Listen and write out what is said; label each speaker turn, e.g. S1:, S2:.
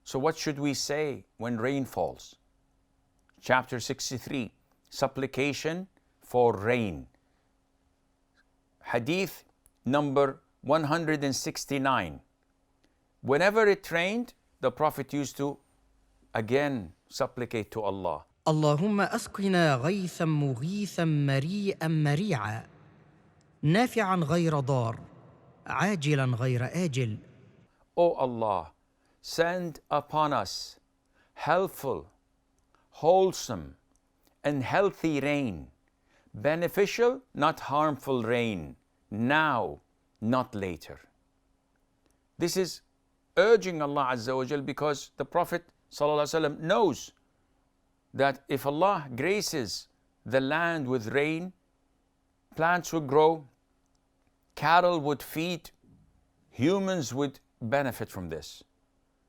S1: So what should we say when rain falls? Chapter 63, supplication for rain. Hadith number 169. Whenever it rained, the Prophet used to again supplicate to Allah.
S2: اللهم أسقنا غيثا مغيثا مريئا مريعا نافعا غير ضار عاجلا غير آجل.
S1: O Allah, send upon us helpful, wholesome, and healthy rain, beneficial, not harmful rain, now, not later. This is urging Allah Azza wa Jal because the Prophet ﷺ knows that if Allah graces the land with rain, plants would grow, cattle would feed, humans would benefit from this.